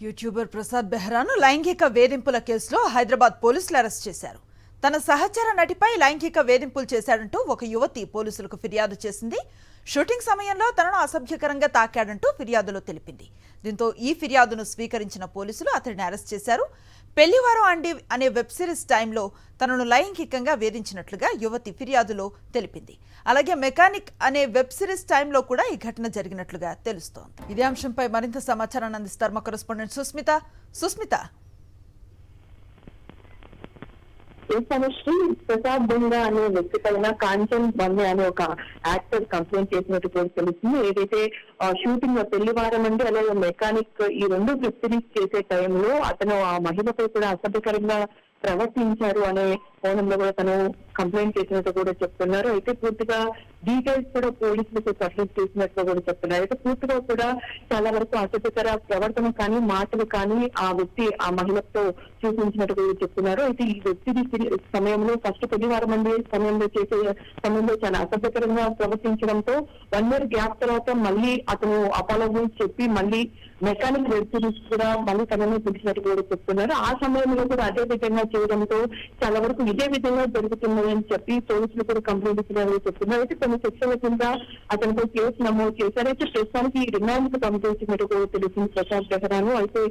YouTuber Prasad బెహ్రాను లైంగిక వేధింపుల కేసులో హైదరాబాద్ పోలీసులు అరెస్ట్ చేశారు. తన సహచర నటిపై లైంగిక వేధింపులు చేశాడంటూ ఒక యువతి పోలీసులకు ఫిర్యాదు చేసింది. షూటింగ్ సమయంలో తనను అసభ్యకరంగా తాకాడంటూ ఫిర్యాదులో తెలిపింది. దీంతో ఈ ఫిర్యాదును స్వీకరించిన పోలీసులు అతడిని అరెస్ట్ చేశారు. పెళ్లివారం అండి అనే వెబ్ సిరీస్ టైంలో తనను లైంగికంగా వేధించినట్లుగా యువతి ఫిర్యాదులో తెలిపింది. అలాగే మెకానిక్ అనే వెబ్ సిరీస్ టైంలో కూడా ఈ ఘటన జరిగినట్లుగా తెలుస్తోంది. ఇదే అంశంపై మరింత సమాచారాన్ని అందిస్తారు మా కరెస్పాండెంట్ సుస్మిత. ప్రసాద్ బొంగా అనే వ్యక్తి పైన కాంచన్ బన్నే అనే ఒక యాక్టర్ కంప్లైంట్ చేసినట్టు కూడా తెలుస్తుంది. ఏదైతే షూటింగ్ పెళ్లి వారం అండి అలాగే మెకానిక్ ఈ రెండు వెబ్ సిరీస్ చేసే టైంలో అతను ఆ మహిళపై కూడా అసభ్యకరంగా ప్రవర్తించారు అనే కోణంలో కూడా తను కంప్లైంట్ చేసినట్టు కూడా చెప్తున్నారు. అయితే పూర్తిగా డీటెయిల్స్ కూడా పోలీసులకు సబ్మిట్ చేసినట్లు కూడా చెప్తున్నారు. అయితే పూర్తిగా కూడా చాలా వరకు అసభ్యకర ప్రవర్తన కానీ మాటలు కానీ ఆ వ్యక్తి ఆ మహిళతో చూపించినట్టు కూడా చెప్తున్నారు. అయితే ఈ వెబ్ సిరీస్ సమయంలో ఫస్ట్ పెళ్లివారం మంది సమయంలో చాలా అసభ్యకరంగా ప్రవర్తించడంతో 1 year గ్యాప్ తర్వాత మళ్ళీ అతను అపాలజీస్ చెప్పి మళ్ళీ మెకానిక్ వెబ్ సిరీస్ కూడా మళ్ళీ తనని పిలిచినట్టు కూడా చెప్తున్నారు. ఆ సమయంలో కూడా అదే విధంగా చేయడంతో చాలా వరకు ఇదే విధంగా జరుగుతున్నది అని చెప్పి పోలీసులు కూడా కంప్లైంట్ ఇచ్చినట్టు చెప్తున్నారు. అయితే కొన్ని సెక్షన్ల కింద అతనిపై కేసు నమోదు చేశారు. అయితే ప్రస్తుతానికి రిమాండ్ కు పంపించినట్టు కూడా తెలిసింది ప్రసాద్ బెహ్రాను. అయితే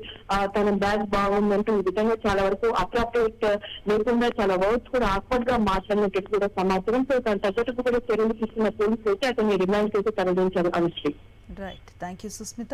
తన బ్యాగ్ బాగుందంటూ ఈ విధంగా చాలా వరకు అప్రాప్రియేట్ లేకుండా చాలా వర్డ్స్ కూడా ఆక్వర్డ్ గా మాట్లాడినట్టు కూడా సమాచారం. సో తన తగ్గట్టు కూడా చర్యలు తీసుకున్న పోలీసులు అయితే అతన్ని రిమాండ్ చేసి తరలించారు. Anushree. Right, thank you Susmitha.